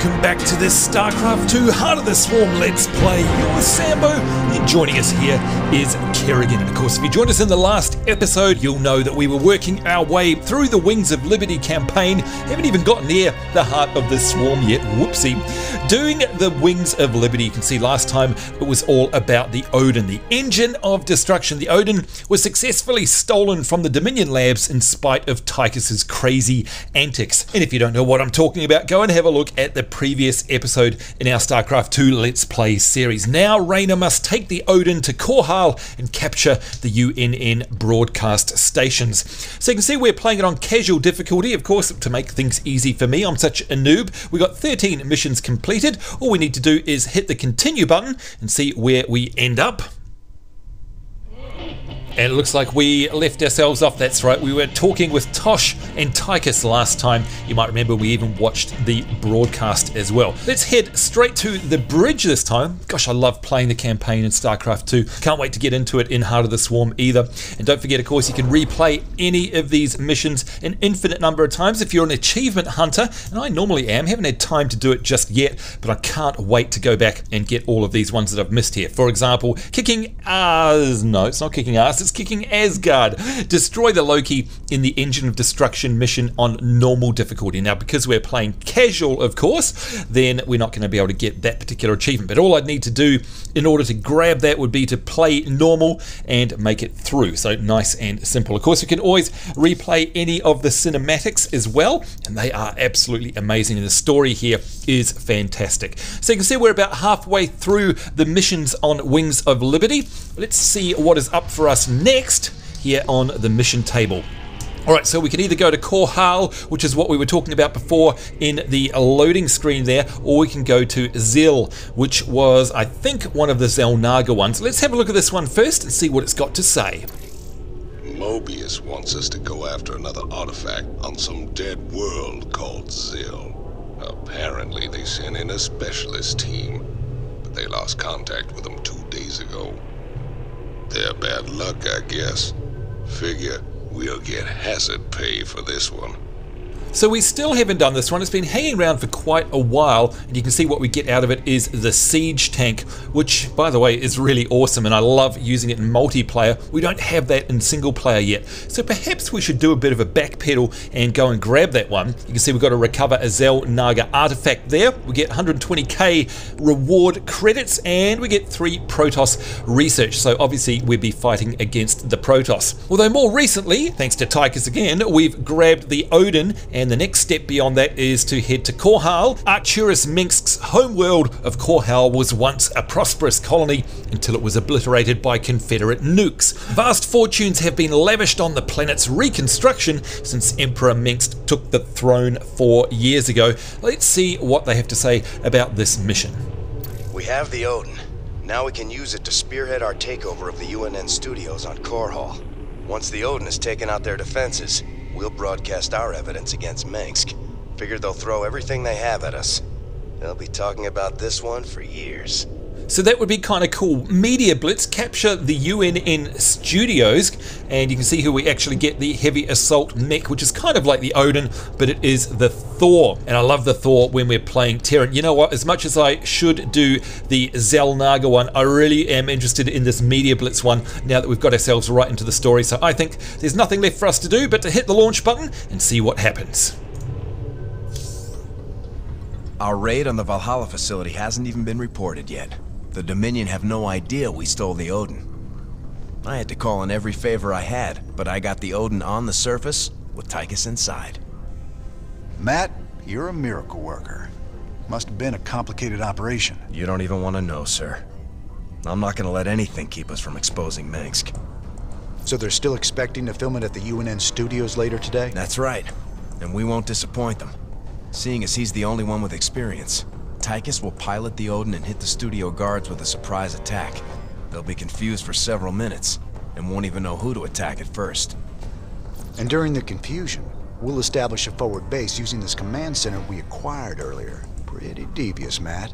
welcome back to this StarCraft 2 Heart of the Swarm Let's Play. You're Sambo, and joining us here is Kerrigan. And of course, if you joined us in the last episode, you'll know that we were working our way through the Wings of Liberty campaign. Haven't even gotten near the Heart of the Swarm yet, whoopsie. Doing the Wings of Liberty, you can see last time it was all about the Odin, the engine of destruction. The Odin was successfully stolen from the Dominion labs in spite of Tychus's crazy antics. And if you don't know what I'm talking about, go and have a look at the previous episode in our StarCraft 2 Let's Play series. Now Raynor must take the Odin to Korhal and capture the UNN broadcast stations. So you can see we're playing it on casual difficulty, of course, to make things easy for me. I'm such a noob. We got 13 missions completed. All we need to do is hit the continue button and see where we end up. And it looks like we left ourselves off. That's right, we were talking with Tosh and Tychus last time. You might remember we even watched the broadcast as well. Let's head straight to the bridge this time. Gosh, I love playing the campaign in StarCraft 2. Can't wait to get into it in Heart of the Swarm either. And don't forget, of course, you can replay any of these missions an infinite number of times if you're an achievement hunter. And I normally am. Haven't had time to do it just yet, but I can't wait to go back and get all of these ones that I've missed here. For example, kicking Ars. No, it's not kicking Ars. It's kicking Asgard. Destroy the Loki in the Engine of Destruction mission on normal difficulty. Now, because we're playing casual, of course, then we're not going to be able to get that particular achievement. But all I'd need to do in order to grab that would be to play normal and make it through. So nice and simple. Of course, we can always replay any of the cinematics as well, and they are absolutely amazing. And the story here is fantastic. So you can see we're about halfway through the missions on Wings of Liberty. Let's see what is up for us next here on the mission table. Alright, so we can either go to Korhal, which is what we were talking about before in the loading screen there, or we can go to Zil, which was, I think, one of the Zelnaga ones. Let's have a look at this one first and see what it's got to say. Mobius wants us to go after another artifact on some dead world called Zil. Apparently they sent in a specialist team, but they lost contact with them 2 days ago. They're bad luck, I guess. Figure we'll get hazard pay for this one. So we still haven't done this one. It's been hanging around for quite a while, and you can see what we get out of it is the siege tank, which, by the way, is really awesome, and I love using it in multiplayer. We don't have that in single player yet, so perhaps we should do a bit of a backpedal and go and grab that one. You can see we've got to recover a Zelnaga artifact there. We get 120k reward credits, and we get 3 Protoss research, so obviously we'll be fighting against the Protoss. Although more recently, thanks to Tychus again, we've grabbed the Odin, and the next step beyond that is to head to Korhal. Emperor Mengsk's homeworld of Korhal was once a prosperous colony until it was obliterated by Confederate nukes. Vast fortunes have been lavished on the planet's reconstruction since Emperor Mengsk took the throne 4 years ago. Let's see what they have to say about this mission. We have the Odin. Now we can use it to spearhead our takeover of the UNN studios on Korhal. Once the Odin has taken out their defenses, we'll broadcast our evidence against Mengsk. Figure they'll throw everything they have at us. They'll be talking about this one for years. So that would be kind of cool. Media Blitz, capture the UNN studios, and you can see who we actually get, the heavy assault mech, which is kind of like the Odin, but it is the Thor. And I love the Thor when we're playing Terran. You know what, as much as I should do the Zelnaga one, I really am interested in this Media Blitz one now that we've got ourselves right into the story. So I think there's nothing left for us to do but to hit the launch button and see what happens. Our raid on the Valhalla facility hasn't even been reported yet. The Dominion have no idea we stole the Odin. I had to call in every favor I had, but I got the Odin on the surface with Tychus inside. Matt, you're a miracle worker. Must have been a complicated operation. You don't even want to know, sir. I'm not going to let anything keep us from exposing Mengsk. So they're still expecting to film it at the UNN studios later today? That's right, and we won't disappoint them. Seeing as he's the only one with experience, Tychus will pilot the Odin and hit the studio guards with a surprise attack. They'll be confused for several minutes, and won't even know who to attack at first. And during the confusion, we'll establish a forward base using this command center we acquired earlier. Pretty devious, Matt.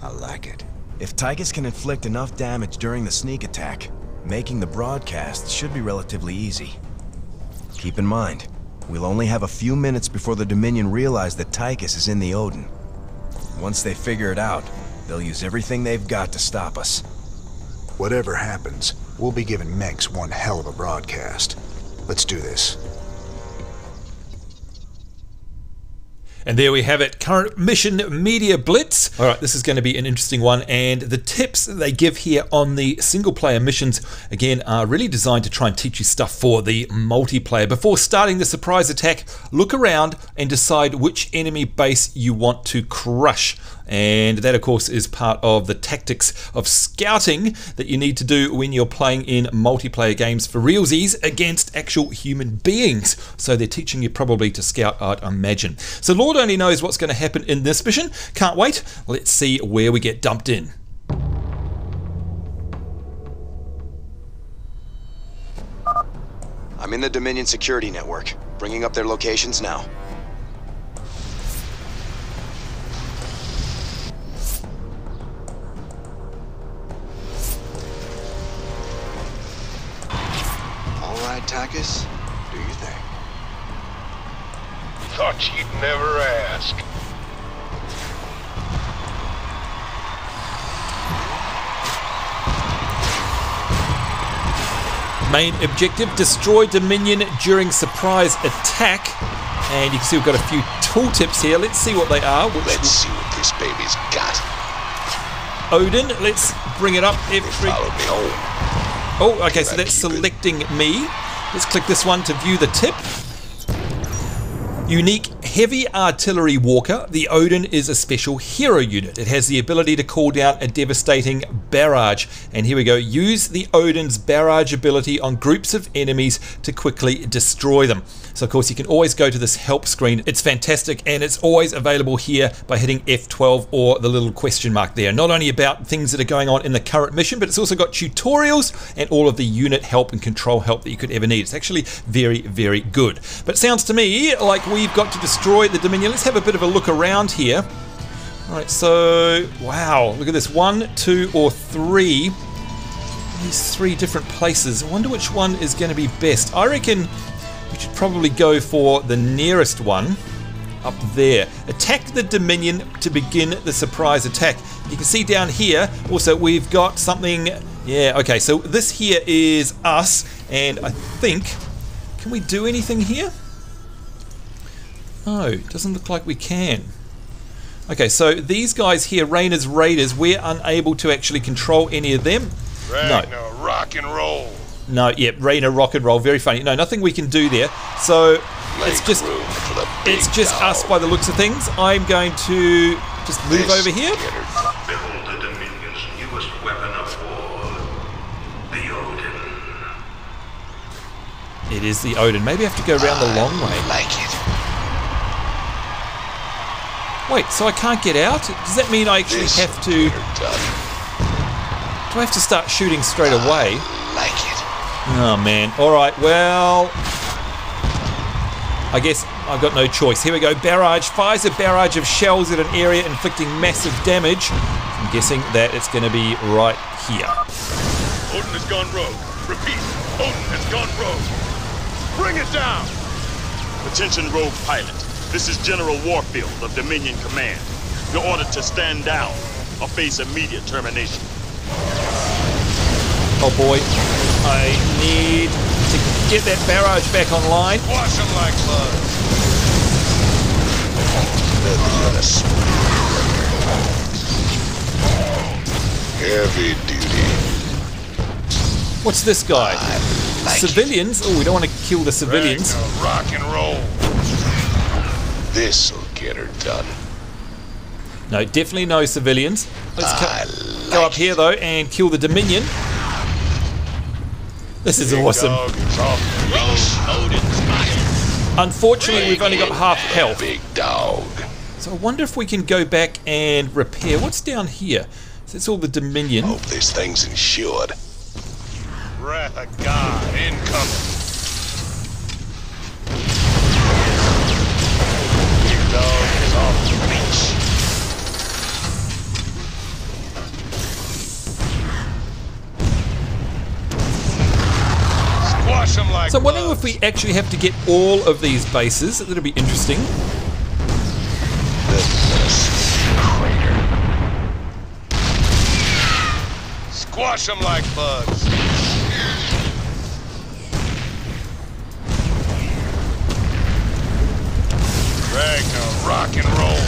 I like it. If Tychus can inflict enough damage during the sneak attack, making the broadcast should be relatively easy. Keep in mind, we'll only have a few minutes before the Dominion realize that Tychus is in the Odin. Once they figure it out, they'll use everything they've got to stop us. Whatever happens, we'll be giving Mengsk one hell of a broadcast. Let's do this. And there we have it, current mission media blitz. All right, this is going to be an interesting one, and the tips that they give here on the single player missions, again, are really designed to try and teach you stuff for the multiplayer. Before starting the surprise attack, look around and decide which enemy base you want to crush. And that, of course, is part of the tactics of scouting that you need to do when you're playing in multiplayer games for realsies against actual human beings. So they're teaching you probably to scout, I'd imagine. So Lord only knows what's going to happen in this mission. Can't wait. Let's see where we get dumped in. I'm in the Dominion security network, bringing up their locations now. Takis, do you think? Thought you'd never ask. Main objective, destroy Dominion during surprise attack. And you can see we've got a few tooltips here. Let's see what they are. Let's see what this baby's got. Odin, let's bring it up. Follow me home. Oh, okay, so that's selecting me. Let's click this one to view the tip. Unique heavy artillery walker. The Odin is a special hero unit. It has the ability to call down a devastating barrage. And here we go. Use the Odin's barrage ability on groups of enemies to quickly destroy them. So of course you can always go to this help screen. It's fantastic, and it's always available here by hitting F12 or the little question mark there. Not only about things that are going on in the current mission, but it's also got tutorials and all of the unit help and control help that you could ever need. It's actually very, very good. But it sounds to me like we've got to destroy the Dominion. Let's have a bit of a look around here. Alright, so wow, look at this. 1, 2, or 3. These 3 different places. I wonder which one is going to be best. I reckon we should probably go for the nearest one up there. Attack the Dominion to begin the surprise attack. You can see down here also we've got something. Yeah, okay, so this here is us, and I think, can we do anything here? No, it doesn't look like we can. Okay, so these guys here, Rayna's Raiders, we're unable to actually control any of them. No, rock and roll. No, yeah, Rayna rock and roll, very funny. No, nothing we can do there. So it's just us by the looks of things. I'm going to just move over here. Behold the Dominion's newest weapon of war, the Odin. It is the Odin. Maybe I have to go around the long way. Like it. Wait, so I can't get out? Does that mean I actually have to... Do I have to start shooting straight away? Like it. Oh man. Alright, well... I guess I've got no choice. Here we go. Barrage. Fires a barrage of shells at an area, inflicting massive damage. I'm guessing that it's going to be right here. Odin has gone rogue. Repeat, Odin has gone rogue. Bring it down! Attention, rogue pilot. This is General Warfield of Dominion Command. You're ordered to stand down or face immediate termination. Oh boy. I need to get that barrage back online. Wash them like blood. Heavy duty. What's this guy? Civilians? Oh, we don't want to kill the civilians. Rock and roll. This'll get her done. No, definitely no civilians. Let's go up here though and kill the Dominion. This is awesome. Unfortunately, we've only got half health. Big dog. So I wonder if we can go back and repair. What's down here? So it's all the Dominion. Hope this thing's insured. Wrath of God incoming. Big dog is off the leash. Squash them like So I'm wondering if we actually have to get all of these bases. That'll be interesting. This is crazy. Squash them like bugs. Ragnar, rock and roll.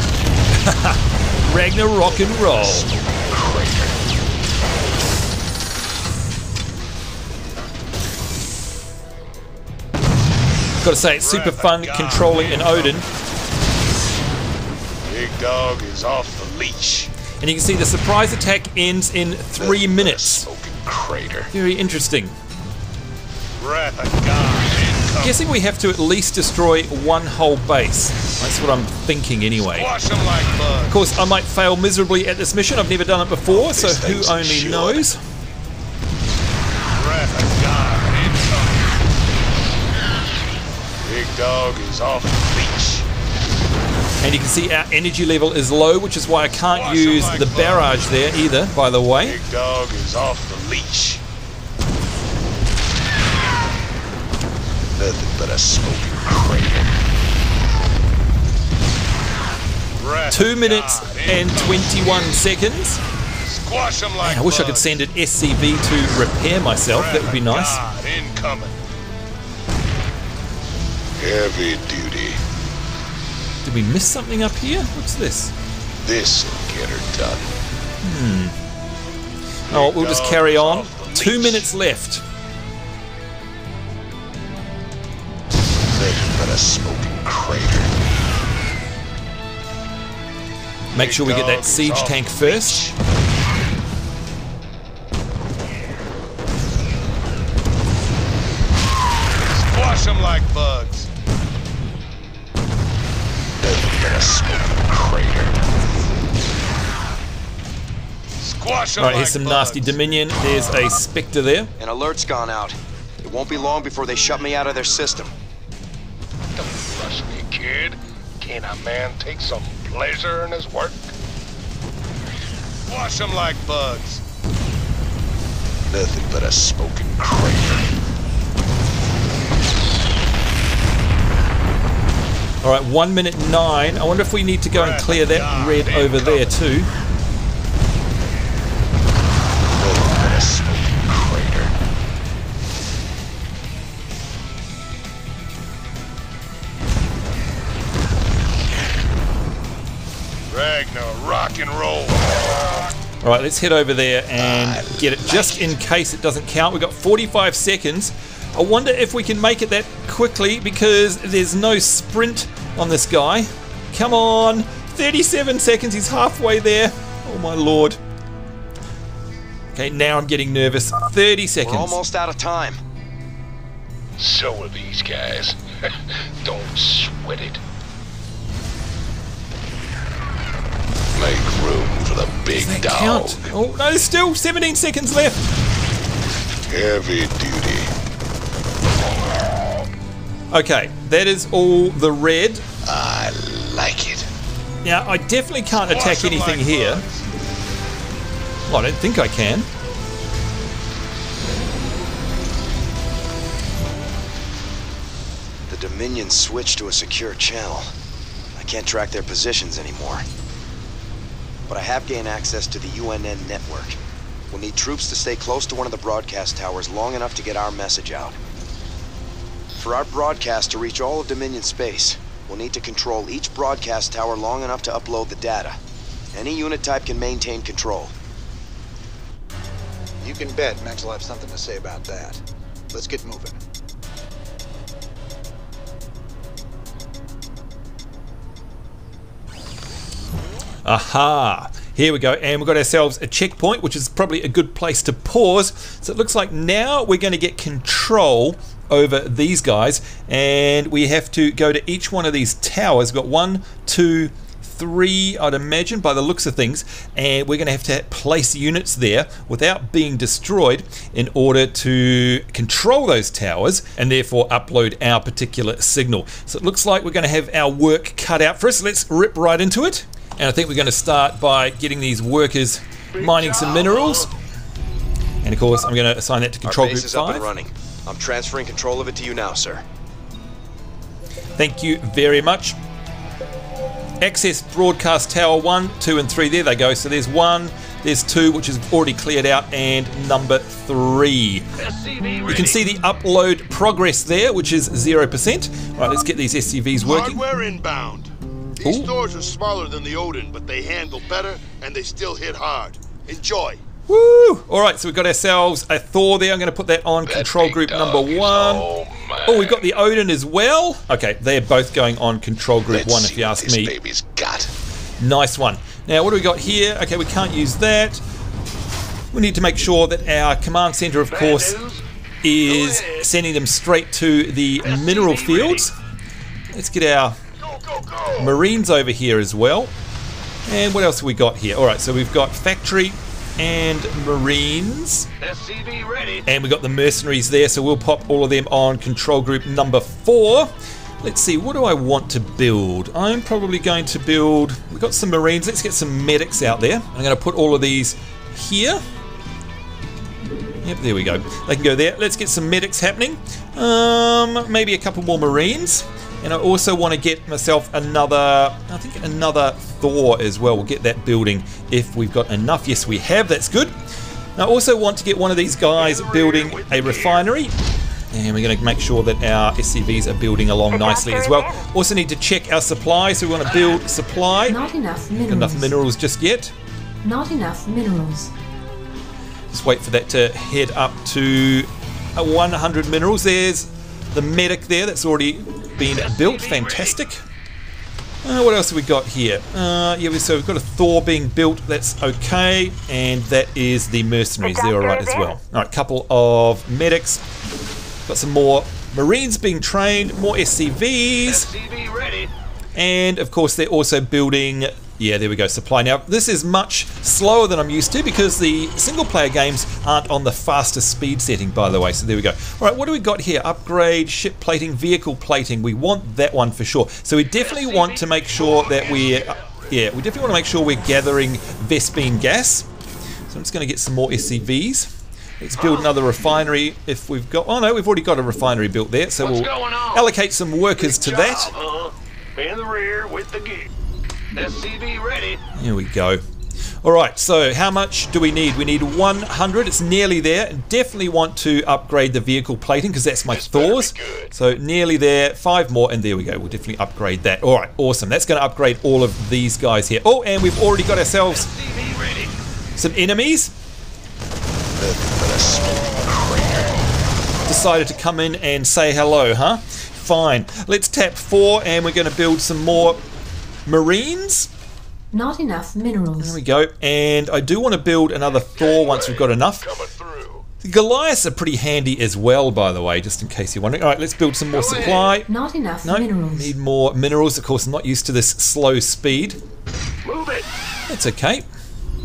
Ragnar rock and roll. Gotta say, it's super fun controlling an Odin. Big dog is off the leash. And you can see the surprise attack ends in 3 minutes. Smoking crater. Very interesting. Wrath of God incoming. Guessing we have to at least destroy one whole base. That's what I'm thinking anyway. Squash them like bugs. Of course, I might fail miserably at this mission. I've never done it before, so who only knows? Wrath of God incoming. Big dog is off the leash. And you can see our energy level is low, which is why I can't use the barrage there either, by the way. Big dog is off the leash. Nothing but a smoking crater. 2 minutes and 21 seconds. Squash them like Man, I wish I could send an SCV to repair myself. That would be nice. Incoming. Heavy duty. Did we miss something up here? What's this? This'll get her done. Oh, we'll just carry on. 2 minutes left. Nothing but a smoking crater. Make sure we get that siege tank first. Squash them like bugs. Nothing but a smoking crater. Squash them. Alright, here's some nasty Dominion. There's a Spectre there. An alert's gone out. It won't be long before they shut me out of their system. Don't rush me, kid. Can a man take some pleasure in his work? Squash them like bugs. Nothing but a smoking crater. Alright, 1 minute 9. I wonder if we need to go and clear that red over there too. Nothing but a smoking crater. Ragnar, rock and roll. Alright, let's head over there and get it just in case it doesn't count. We've got 45 seconds. I wonder if we can make it that quickly because there's no sprint on this guy. Come on! 37 seconds, he's halfway there. Oh my lord. Okay, now I'm getting nervous. 30 seconds. We're almost out of time. So are these guys. Don't sweat it. Make room for the big dog. Count. Oh no, there's still 17 seconds left. Heavy duty. Okay, that is all the red. I like it. Now, I definitely can't attack anything here. Well, I don't think I can. The Dominion switched to a secure channel. I can't track their positions anymore. But I have gained access to the UNN network. We'll need troops to stay close to one of the broadcast towers long enough to get our message out. For our broadcast to reach all of Dominion space, we'll need to control each broadcast tower long enough to upload the data. Any unit type can maintain control. You can bet Mengsk will have something to say about that. Let's get moving. Aha! Here we go, and we've got ourselves a checkpoint, which is probably a good place to pause. So it looks like now we're going to get control over these guys, and we have to go to each one of these towers. We've got 1, 2, 3, I'd imagine, by the looks of things, and we're going to have place units there without being destroyed in order to control those towers and therefore upload our particular signal. So it looks like we're going to have our work cut out for us. Let's rip right into it. And I think we're going to start by getting these workers mining some minerals. And of course, I'm going to assign that to Control Group 5. Our base is up and running. I'm transferring control of it to you now, sir. Thank you very much. Access Broadcast Tower 1, 2 and 3. There they go. So there's 1, There's 2, which is already cleared out, and number 3. You can see the upload progress there, which is 0%. All right, let's get these SCVs working. Hardware inbound. These stores are smaller than the Odin, but they handle better and they still hit hard. Enjoy. Woo! All right, so we've got ourselves a Thor there. I'm going to put that on control group number 1. Oh, we've got the Odin as well. Okay, they're both going on control group 1 if you ask me. Baby's got. Nice one. Now, what do we got here? Okay, we can't use that. We need to make sure that our command center, of course, is sending them straight to the mineral fields. Let's get our Marines over here as well. And what else have we got here? All right, so we've got factory and Marines. SCV ready. And we've got the mercenaries there, so we'll pop all of them on control group number 4. Let's see, what do I want to build? I'm probably going to build... We've got some Marines. Let's get some medics out there. I'm going to put all of these here. Yep, there we go. They can go there. Let's get some medics happening. Maybe a couple more Marines. And I also want to get myself another, I think another Thor as well. We'll get that building if we've got enough. Yes, we have. That's good. I also want to get one of these guys building a refinery. And we're going to make sure that our SCVs are building along nicely as well. Also need to check our supply. So we want to build supply. Not enough minerals. Not enough minerals just yet. Not enough minerals. Just wait for that to head up to 100 minerals. There's the medic there that's already been built. Fantastic. What else have we got here? Yeah, so we've got a Thor being built. That's okay. And that is the mercenaries. They're alright as well. Alright, couple of medics. Got some more Marines being trained. More SCVs. SCV ready. And of course they're also building... Yeah, there we go, supply. Now, this is much slower than I'm used to because the single-player games aren't on the fastest speed setting, by the way. So there we go. All right, what do we got here? Upgrade, ship plating, vehicle plating. We want that one for sure. So we definitely want to make sure that we're... Yeah, we definitely want to make sure we're gathering Vespene gas. So I'm just going to get some more SCVs. Let's build another refinery if we've got... Oh, no, we've already got a refinery built there. So we'll allocate some workers to that. In the rear with the gear. SCV ready. Here we go. Alright, so how much do we need? We need 100. It's nearly there. Definitely want to upgrade the vehicle plating because that's my Thors. So nearly there. 5 more, and there we go. We'll definitely upgrade that. Alright, awesome. That's going to upgrade all of these guys here. Oh, and we've already got ourselves some enemies. Decided to come in and say hello, huh? Fine. Let's tap 4, and we're going to build some more Marines. Not enough minerals. There we go. And I do want to build another Thor once we've got enough. The Goliaths are pretty handy as well, by the way, just in case you're wondering. Alright, let's build some more supply. Not enough minerals. Need more minerals. Of course, I'm not used to this slow speed. Move it. That's okay.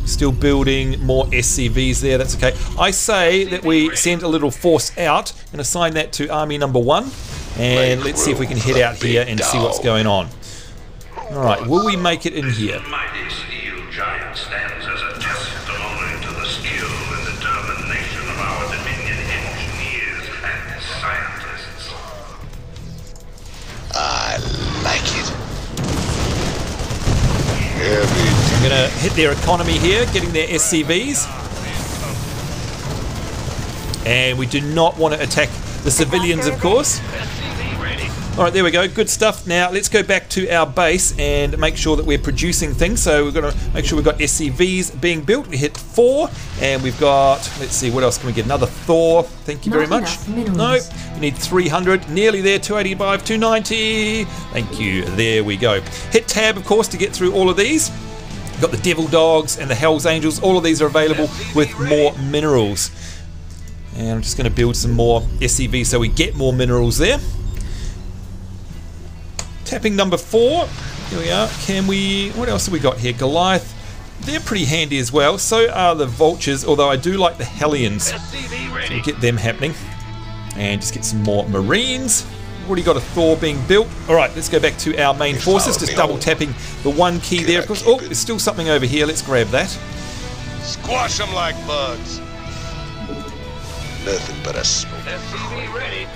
Still building more SCVs there. That's okay. I say that we send a little force out and assign that to Army number 1. And let's see if we can head out here and see what's going on. Alright, will we make it in here? The mighty steel giant stands as a testimony to the skill and determination of our Dominion engineers and scientists. I like it. Heavy. I'm going to hit their economy here, getting their SCVs. And we do not want to attack the civilians, of course. Alright, there we go. Good stuff. Now, let's go back to our base and make sure that we're producing things. So we're going to make sure we've got SCVs being built. We hit 4, and we've got... Let's see, what else can we get? Another Thor. Thank you very much. No, we need 300. Nearly there. 285, 290. Thank you. There we go. Hit tab, of course, to get through all of these. We've got the Devil Dogs and the Hell's Angels. All of these are available with more minerals. And I'm just going to build some more SCVs so we get more minerals there. Tapping number 4. Here we are. Can we... What else have we got here? Goliath. They're pretty handy as well. So are the Vultures, although I do like the Hellions. So we'll get them happening. And just get some more Marines. Already got a Thor being built. Alright, let's go back to our main forces. Just double tapping the 1 key there. Of course. Oh, there's still something over here. Let's grab that. Squash them like bugs. Nothing but a smoke.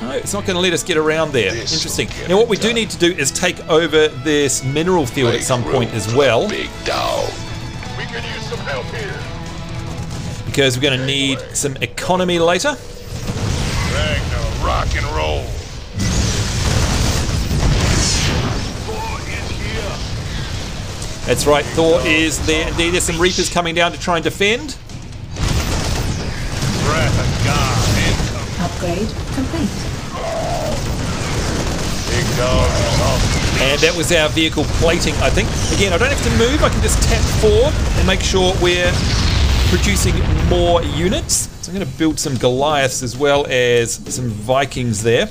No, it's not going to let us get around there. Interesting. Now what we do need to do is take over this mineral field at some point as well. Big dog. We can use some help here. because we're going to need some economy later. Ragnar, rock and roll. That's right, Thor is there. Indeed, there's some Reapers coming down to try and defend. Breath of God, Upgrade complete. big dog, And that was our vehicle plating, I think. Again, I don't have to move, I can just tap forward and make sure we're producing more units. So I'm going to build some Goliaths as well as some Vikings there.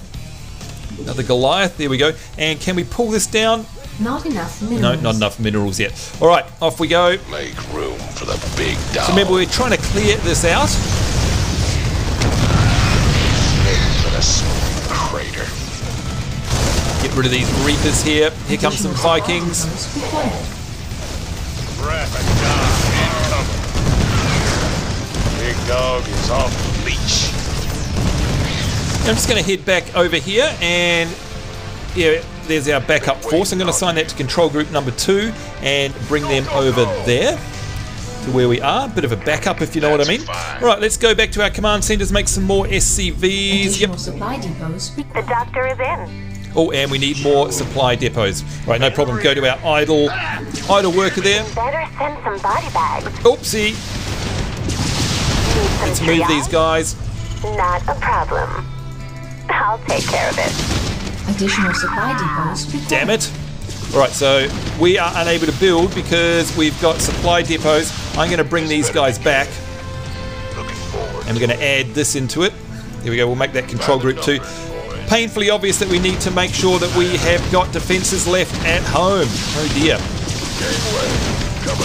Another Goliath, there we go. And can we pull this down? Not enough minerals. No, not enough minerals yet. Alright, off we go. Make room for the big dog. So remember, we're trying to clear this out. Make for the smoking crater. Get rid of these Reapers here. Here comes some Vikings. breath of God, incoming. Big dog is off the leash. I'm just going to head back over here and yeah, there's our backup force. I'm going to assign that to control group number 2 and bring them over there to where we are. Bit of a backup, if you know what I mean. Right, let's go back to our command centers, make some more SCVs. Additional supply depots. The doctor is in. Oh, and we need more supply depots. Right, no problem. Go to our idle worker there. Better send some body bags. Oopsie. Let's move these guys. Not a problem. I'll take care of it. Additional supply depots required. Damn it. Alright, so we are unable to build because we've got supply depots. I'm going to bring these guys back. And we're going to add this into it. There we go, we'll make that control group 2. Painfully obvious that we need to make sure that we have got defenses left at home. Oh dear.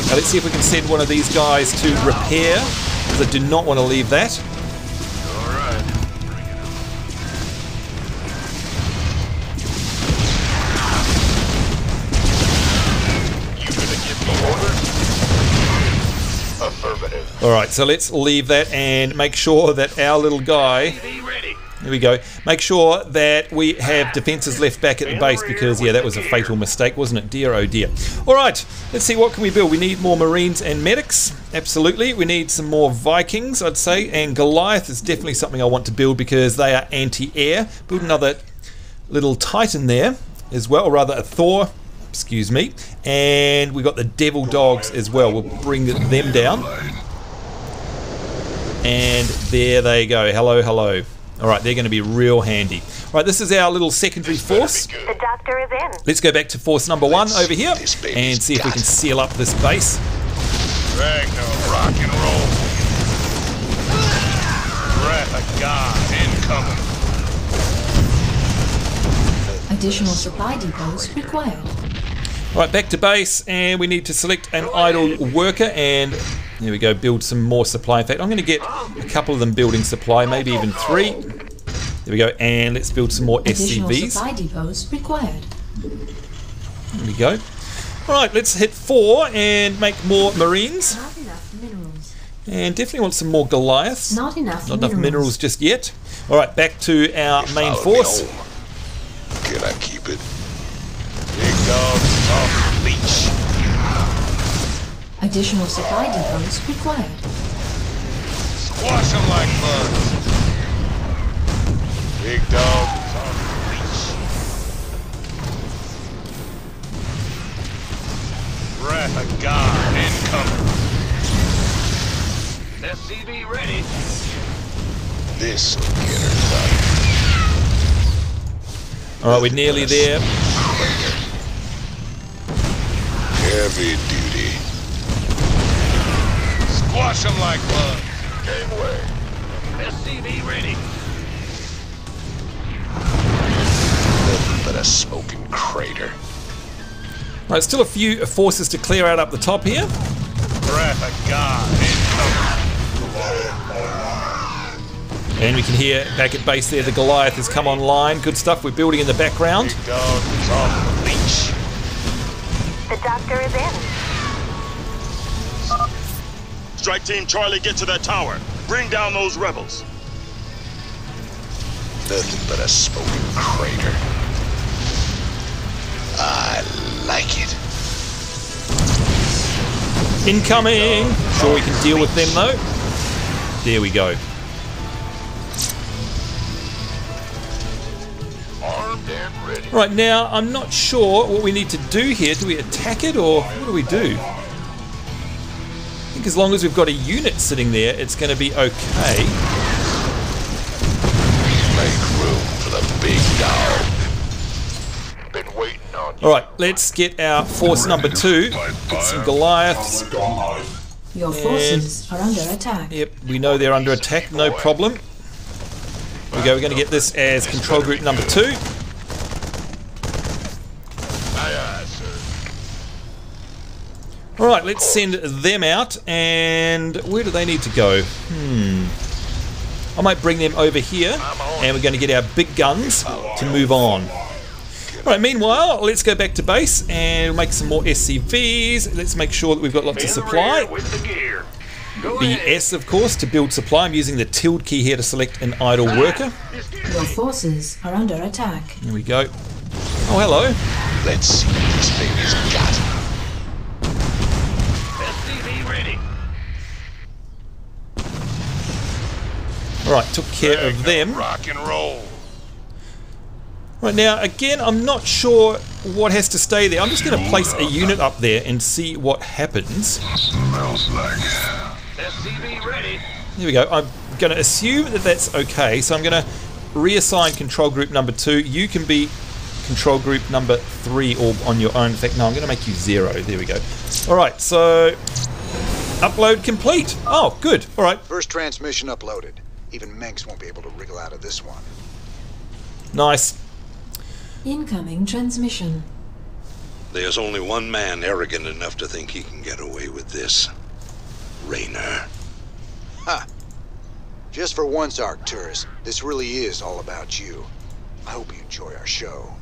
Now let's see if we can send one of these guys to repair, because I do not want to leave that. Alright, so let's leave that and make sure that our little guy... Here we go. Make sure that we have defenses left back at the base because, yeah, that was a fatal mistake, wasn't it? Dear, oh dear. Alright, let's see, what can we build? We need more Marines and Medics. Absolutely. We need some more Vikings, I'd say. And Goliath is definitely something I want to build because they are anti-air. Build another little Titan there as well, or rather a Thor. Excuse me. And we got the Devil Dogs as well. We'll bring them down. And there they go. Hello, hello. Alright, they're going to be real handy. Right, this is our little secondary force. The doctor is in. Let's go back to force number 1 over here and see if we can seal up this base. Ragnar, rock and roll. Breath of God, incoming. Additional supply depots required. Right, back to base, and we need to select an idle worker, and there we go, build some more supply. In fact, I'm going to get a couple of them building supply, maybe even 3. There we go, and let's build some more Additional SCVs. supply depots required. There we go. Alright, let's hit 4 and make more Marines. Not enough minerals. And definitely want some more Goliaths. Not enough Not enough minerals just yet. Alright, back to our main force. Can I keep it? Big dog is off the leash. Additional supply depots required. Squash them like bugs. Big dog is off the leash. Breath of God, incoming. SCV ready. This'll get her done. Alright, we're nearly there. Heavy duty. Squash them like bugs. Gangway. SCV ready. Nothing but a smoking crater. Right, still a few forces to clear out up the top here. Breath of God, incoming. And we can hear back at base there the Goliath has come online. Good stuff, we're building in the background. Big dog is off the leash. The doctor is in. Strike Team Charlie, get to that tower. Bring down those rebels. Nothing but a smoking crater. I like it. Incoming! Sure we can deal with them though. There we go. Armed and ready. Right, now I'm not sure what we need to do here. Do we attack it or what do we do? I think as long as we've got a unit sitting there, it's going to be okay. Make room for the big dog. Been waiting on you. Alright, let's get our force number 2. Get some Goliaths. Your forces are under attack. Yep, we know they're under attack, no problem. Here we go, we're going to get this as control group number 2. Aye, aye, sir. Alright, let's send them out. And where do they need to go? I might bring them over here. And we're going to get our big guns to move on. Alright, meanwhile, let's go back to base and make some more SCVs. Let's make sure that we've got lots of supply. With the gear. The S, of course, to build supply. I'm using the tilde key here to select an idle worker. Your forces are under attack. There we go. Oh, hello. Let's see what this baby's got. SCV ready. Alright, took care of them. Rock and roll. Right, now, again, I'm not sure what has to stay there. I'm just going to place a unit up there and see what happens. Smells like SCV ready. There we go. I'm going to assume that that's okay, so I'm going to reassign control group number 2. You can be control group number 3 or on your own. In fact, no, I'm going to make you 0. There we go. Alright, so upload complete. Oh, good. Alright. First transmission uploaded. Even Mengsk won't be able to wriggle out of this one. Nice. Incoming transmission. There's only one man arrogant enough to think he can get away with this. Raynor. Ha! Just for once, Arcturus, this really is all about you. I hope you enjoy our show.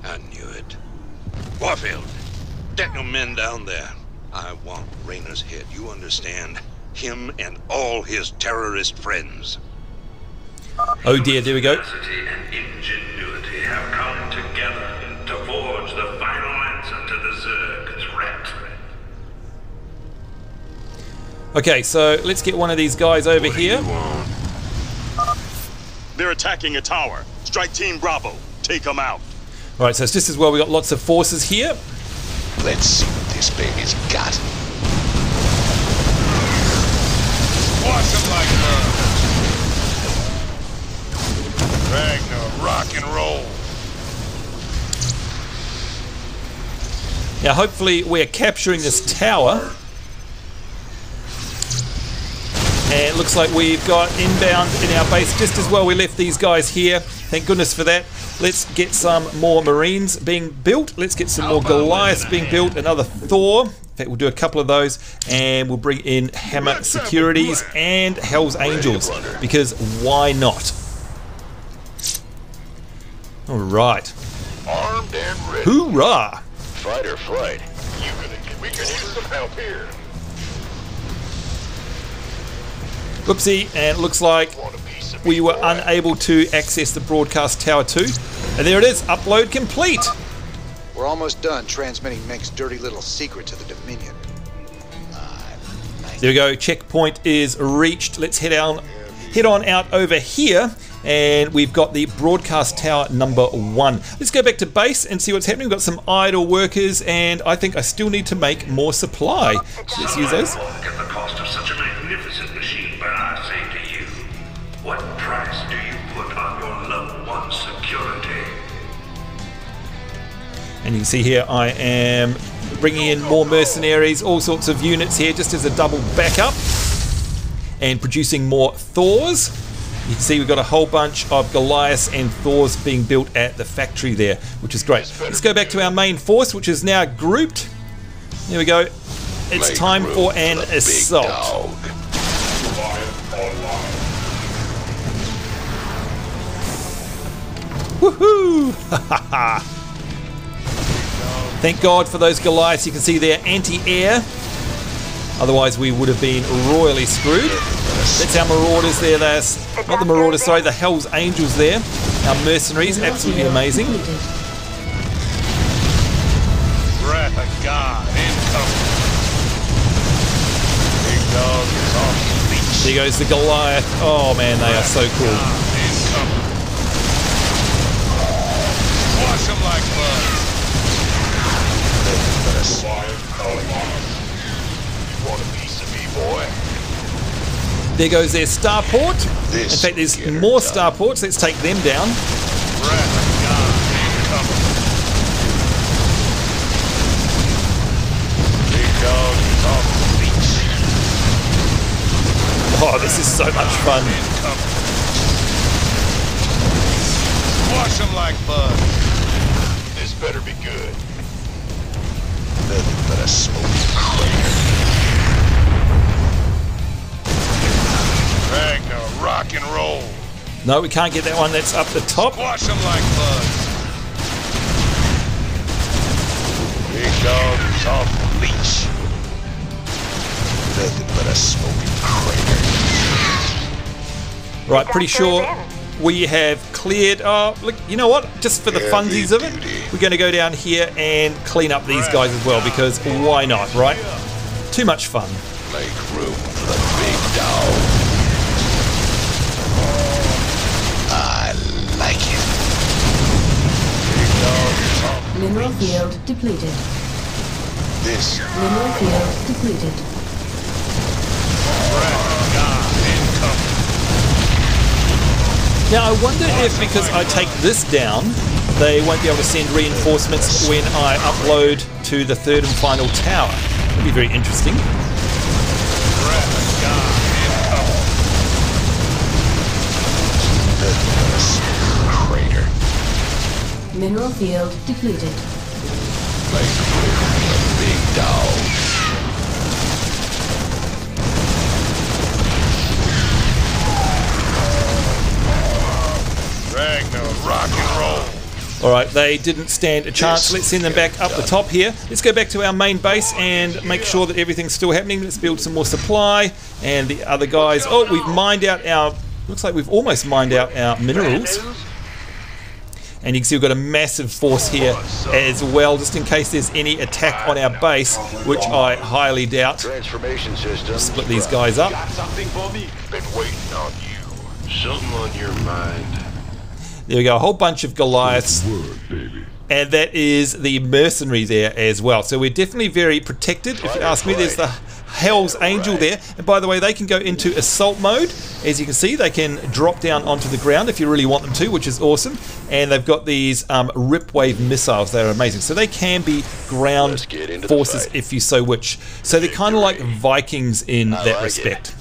I knew it. Warfield, get your men down there. I want Raynor's head, you understand? Him and all his terrorist friends. Oh dear, there we go. Tenacity and ingenuity have come together to forge the final answer to the Zerg threat. Okay, so let's get one of these guys over here. They're attacking a tower. Strike Team Bravo. Take them out. Alright, so it's just as well we got lots of forces here. Let's see what this baby's got. Watch him like Ragnar, rock and roll. Now hopefully we're capturing this tower. And it looks like we've got inbound in our base just as well. We left these guys here. Thank goodness for that. Let's get some more Marines being built. Let's get some more Goliaths being built. Another Thor. In fact, we'll do a couple of those. And we'll bring in Hammer Securities and Hell's Angels. Because why not? Alright. Armed and ready. Hoorah! Fight or flight. We can use some help here. Whoopsie, and it looks like we were unable to access the broadcast tower 2. And there it is, upload complete. We're almost done transmitting Mengsk's dirty little secret to the Dominion. There we go, checkpoint is reached. Let's head on out over here. And we've got the broadcast tower number 1. Let's go back to base and see what's happening. We've got some idle workers, and I think I still need to make more supply. So let's use those. At the cost of such a magnificent machine, but I say to you, what price do you put on your loved one's security? And you can see here I am bringing in more mercenaries, all sorts of units here just as a double backup, and producing more Thors. You can see we've got a whole bunch of Goliaths and Thors being built at the factory there, which is great. Let's go back to our main force, which is now grouped. There we go. It's time for an assault. Woohoo! Thank God for those Goliaths. You can see they're anti-air. Otherwise we would have been royally screwed. That's our Marauders there. That's not the Marauders, sorry, the Hell's Angels there. Our mercenaries, absolutely amazing. Wrath of God incoming. Big dog is off the beat. beast. There goes the Goliath. Oh man, they are so cool. Wash them like blood. You want a piece of me, boy? There goes their starport. In fact, there's more starports. Let's take them down. Oh, this is so much fun. Wash them like bud. This better be good. Nothing but a smoking crater. Ragnar, rock and roll. No, we can't get that one. That's up the top. Wash them like bud. Big dog is off the leash. Nothing but a smoking crater. Right, pretty sure we have cleared. Oh, look, you know what? Just for the funsies of it, we're going to go down here and clean up these guys as well, because why not, right? Too much fun. Make room for the big dog. I like it. Big dog. Mineral field depleted. This. Mineral field depleted. Now, I wonder if, because I take this down, they won't be able to send reinforcements when I upload to the third and final tower. That'd be very interesting. Crater. Mineral field depleted. Make room for the big dog. Ragnar, rock and roll. Alright, they didn't stand a chance. Let's send them back up the top here. Let's go back to our main base and make sure that everything's still happening. Let's build some more supply. And the other guys... Oh, we've mined out our... Looks like we've almost mined out our minerals. And you can see we've got a massive force here as well, just in case there's any attack on our base, which I highly doubt. Transformation system. Split these guys up. Got something for me? Been waiting on you. Something on your mind. There we go, a whole bunch of Goliaths. And that is the mercenary there as well. So we're definitely very protected. If you ask me, there's the Hell's Angel there. And by the way, they can go into assault mode. As you can see, they can drop down onto the ground if you really want them to, which is awesome. And they've got these Ripwave missiles. They're amazing. So they can be ground forces if you so wish. So they're kind of like Vikings in that respect.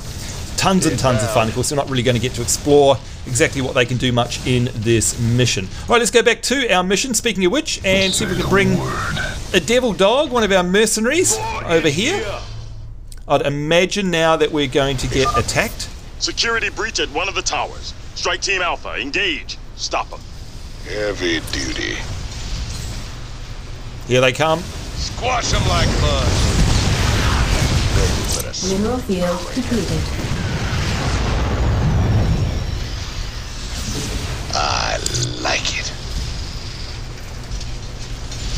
Tons and tons of fun. Of course, we're not really going to get to explore exactly what they can do much in this mission. Right, let's go back to our mission, speaking of which, and see if we can bring a devil dog, one of our mercenaries, over here. I'd imagine now that we're going to get attacked. Security breach at one of the towers. Strike Team Alpha, engage. Stop them. Heavy duty. Here they come. Squash them like bud. Mineral field depleted. I like it.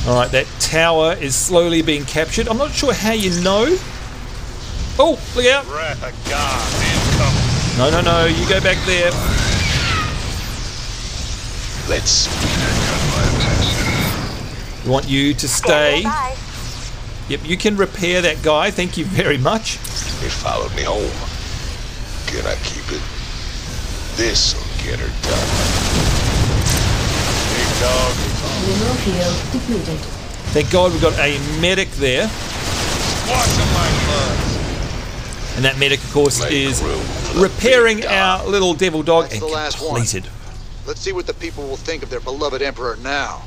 Alright, that tower is slowly being captured. I'm not sure how you know. Oh, look out. Wrath of God, incoming. No, no, no, you go back there. Let's. We want you to stay. Yep, you can repair that guy. Thank you very much. It followed me home. Can I keep it? This'll get her done. Big dog. Mineral field depleted. Thank God we've got a medic there. Squash them like bud. And that medic, of course, is repairing our little devil dog. That's And the last one. completed. Let's see what the people will think of their beloved Emperor now.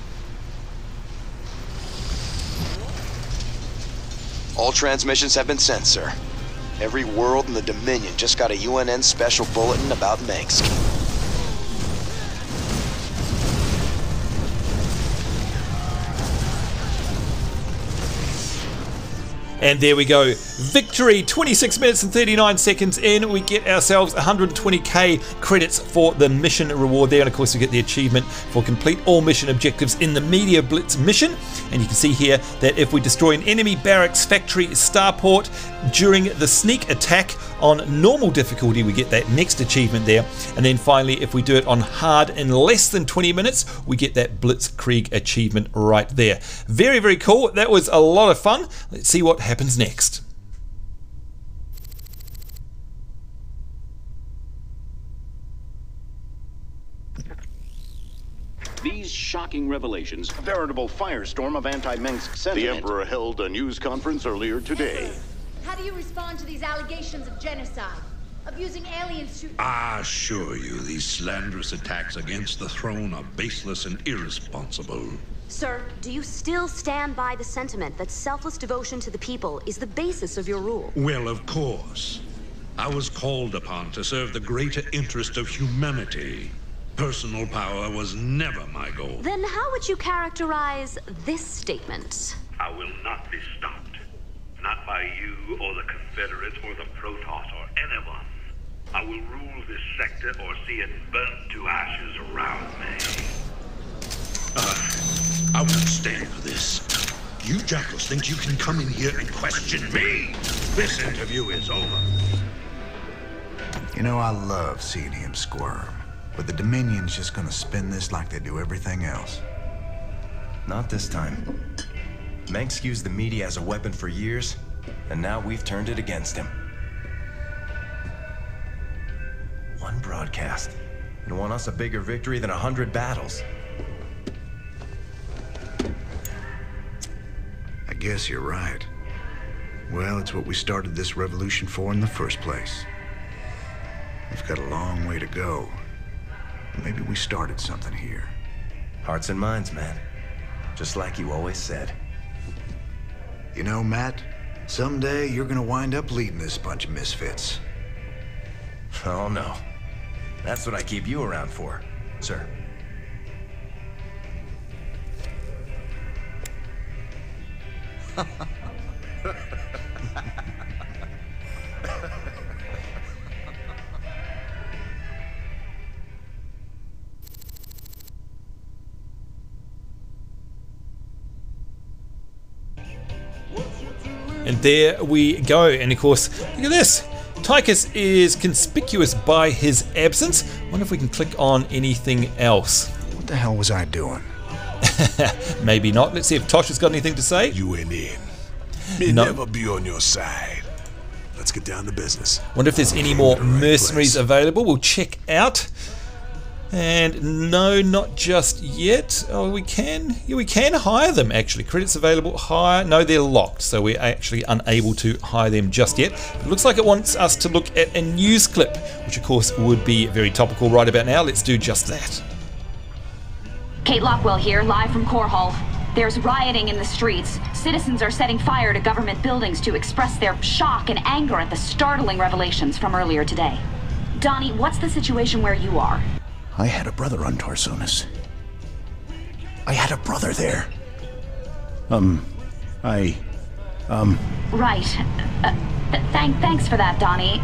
All transmissions have been sent, sir. Every world in the Dominion just got a UNN special bulletin about Mengsk. And there we go. Victory! 26 minutes and 39 seconds in. We get ourselves 120k credits for the mission reward there. And of course, we get the achievement for complete all mission objectives in the Media Blitz mission. And you can see here that if we destroy an enemy barracks, factory, starport during the sneak attack on normal difficulty, we get that next achievement there. And then finally, if we do it on hard in less than 20 minutes, we get that Blitzkrieg achievement right there. Very, very cool. That was a lot of fun. Let's see what happens next. These shocking revelations, a veritable firestorm of anti-Mengsk sentiment. The Emperor held a news conference earlier today. How do you respond to these allegations of genocide? Abusing aliens to... I assure you, these slanderous attacks against the throne are baseless and irresponsible. Sir, do you still stand by the sentiment that selfless devotion to the people is the basis of your rule? Well, of course. I was called upon to serve the greater interest of humanity. Personal power was never my goal. Then how would you characterize this statement? I will not be stopped. Not by you or the Confederates or the Protoss or anyone. I will rule this sector or see it burnt to ashes around me. I won't stand for this. You jackals think you can come in here and question me? This interview is over. You know, I love seeing him squirm. But the Dominion's just gonna spin this like they do everything else. Not this time. Mengsk used the media as a weapon for years, and now we've turned it against him. One broadcast, and won us a bigger victory than 100 battles. I guess you're right. Well, it's what we started this revolution for in the first place. We've got a long way to go. Maybe we started something here. Hearts and minds, man. Just like you always said. You know, Matt, someday you're gonna wind up leading this bunch of misfits. Oh, no. That's what I keep you around for, sir. And there we go. And of course, look at this. Tychus is conspicuous by his absence. I wonder if we can click on anything else. What the hell was I doing? Maybe not. Let's see if Tosh has got anything to say. You went in. May never be on your side. Let's get down to business. Wonder if there's any more mercenaries available. We'll check out. And no, not just yet. Oh, we can. Yeah, we can hire them actually. Credits available. Hire. No, they're locked, so we're actually unable to hire them just yet. It looks like it wants us to look at a news clip, which of course would be very topical right about now. Let's do just that. Kate Lockwell here, live from Core Hall. There's rioting in the streets. Citizens are setting fire to government buildings to express their shock and anger at the startling revelations from earlier today. Donnie, what's the situation where you are? I had a brother on Tarsonis. I had a brother there. Right. Thanks for that, Donnie.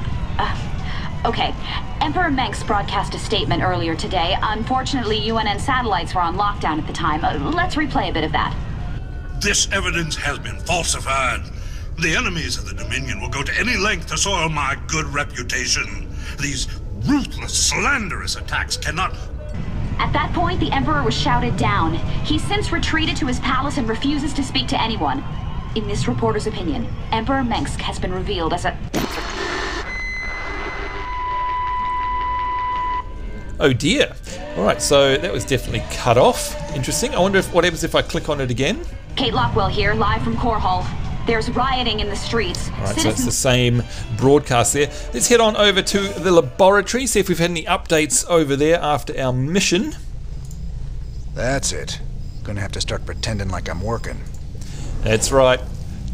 Okay. Emperor Mengsk broadcast a statement earlier today. Unfortunately, UNN satellites were on lockdown at the time. Let's replay a bit of that. This evidence has been falsified. The enemies of the Dominion will go to any length to soil my good reputation. These ruthless, slanderous attacks cannot... At that point, the Emperor was shouted down. He's since retreated to his palace and refuses to speak to anyone. In this reporter's opinion, Emperor Mengsk has been revealed as a... Oh dear. Alright, so that was definitely cut off. Interesting. I wonder what happens if I click on it again. Kate Lockwell here, live from Core Hall. There's rioting in the streets. Alright, so it's the same broadcast there. Let's head on over to the laboratory, see if we've had any updates over there after our mission. That's it. Gonna have to start pretending like I'm working. That's right.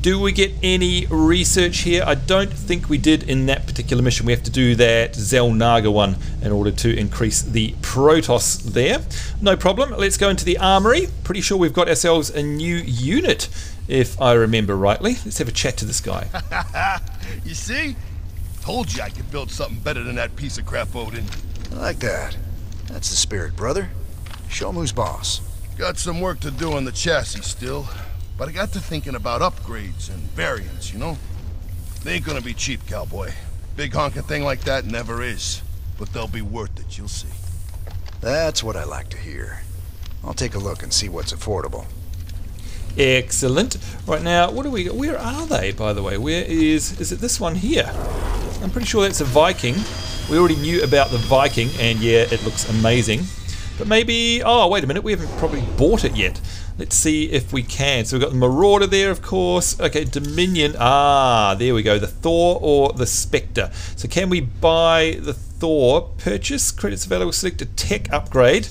Do we get any research here? I don't think we did in that particular mission. We have to do that Zelnaga one in order to increase the Protoss there. No problem. Let's go into the armory. Pretty sure we've got ourselves a new unit, if I remember rightly. Let's have a chat to this guy. You see? Told you I could build something better than that piece of crap, Odin. I like that. That's the spirit, brother. Show 'em who's boss. Got some work to do on the chassis still. But I got to thinking about upgrades and variants, you know? They ain't gonna be cheap, cowboy. Big honking thing like that never is. But they'll be worth it, you'll see. That's what I like to hear. I'll take a look and see what's affordable. Excellent. Right now, what do we got? Where are they, by the way? Where is it this one here? I'm pretty sure that's a Viking. We already knew about the Viking, and yeah, it looks amazing. But maybe, oh, wait a minute, we haven't probably bought it yet. Let's see if we can. So we've got the Marauder there, of course. Okay, Dominion. Ah, there we go. The Thor or the Spectre. So can we buy the Thor? Purchase. Credits available. Select a tech upgrade.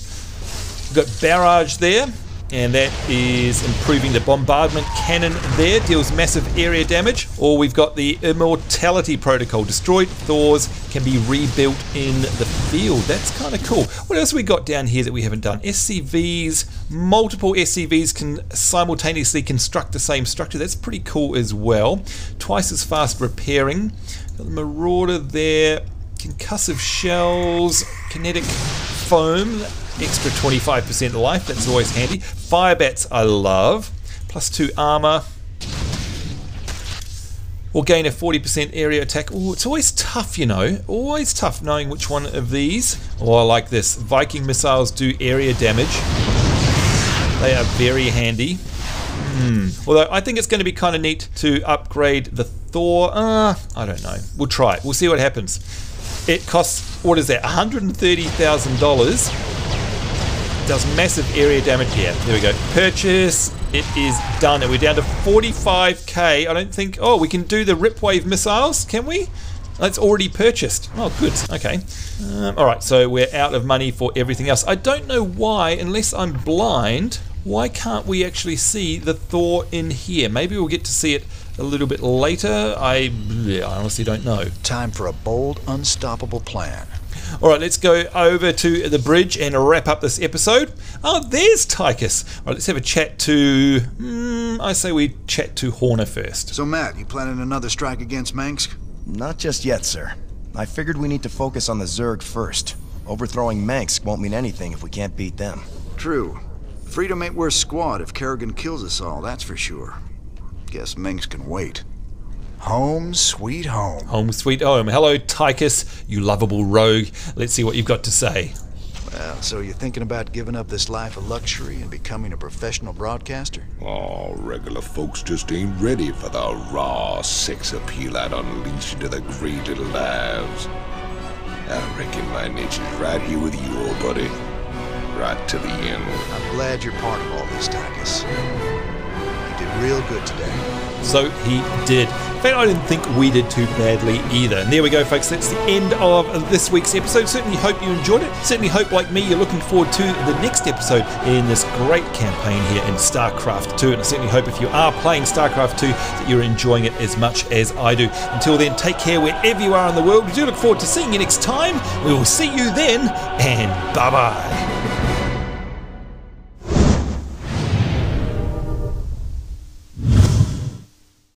We've got Barrage there. And that is improving the bombardment cannon there. Deals massive area damage. Or we've got the Immortality Protocol. Destroyed Thors can be rebuilt in the field. That's kind of cool. What else have we got down here that we haven't done? SCVs. Multiple SCVs can simultaneously construct the same structure. That's pretty cool as well. Twice as fast repairing. Got the Marauder there. Concussive shells. Kinetic foam. Extra 25% life, that's always handy. Fire bats I love. +2 armor. Or gain a 40% area attack. Oh, it's always tough, you know. Always tough knowing which one of these. Oh, I like this. Viking missiles do area damage. They are very handy. Although I think it's going to be kind of neat to upgrade the Thor. I don't know. We'll try it. We'll see what happens. It costs, what is that, $130,000. Does massive area damage here. There we go. Purchase. It is done. And we're down to 45k. I don't think... Oh, we can do the Ripwave missiles, can we? That's already purchased. Oh, good. Okay. Alright, so we're out of money for everything else. I don't know why, unless I'm blind, why can't we actually see the Thor in here? Maybe we'll get to see it a little bit later. I honestly don't know. Time for a bold, unstoppable plan. Alright, let's go over to the bridge and wrap up this episode. Oh, there's Tychus. Alright, let's have a chat to... I say we chat to Horner first. So Matt, you planning another strike against Mengsk? Not just yet, sir. I figured we need to focus on the Zerg first. Overthrowing Mengsk won't mean anything if we can't beat them. True. Freedom ain't worth squat if Kerrigan kills us all, that's for sure. Guess Mengsk can wait. Home sweet home. Home sweet home. Hello, Tychus, you lovable rogue. Let's see what you've got to say. Well, so you're thinking about giving up this life of luxury and becoming a professional broadcaster? Oh, regular folks just ain't ready for the raw sex appeal I'd unleash into the great little lives. I reckon my niche is right here with you, old buddy. Right to the end. I'm glad you're part of all this, Tychus. You did real good today. So he did. In fact, I didn't think we did too badly either. And there we go, folks. That's the end of this week's episode. Certainly hope you enjoyed it. Certainly hope, like me, you're looking forward to the next episode in this great campaign here in StarCraft 2. And I certainly hope if you are playing StarCraft 2 that you're enjoying it as much as I do. Until then, take care wherever you are in the world. We do look forward to seeing you next time. We will see you then, and bye-bye.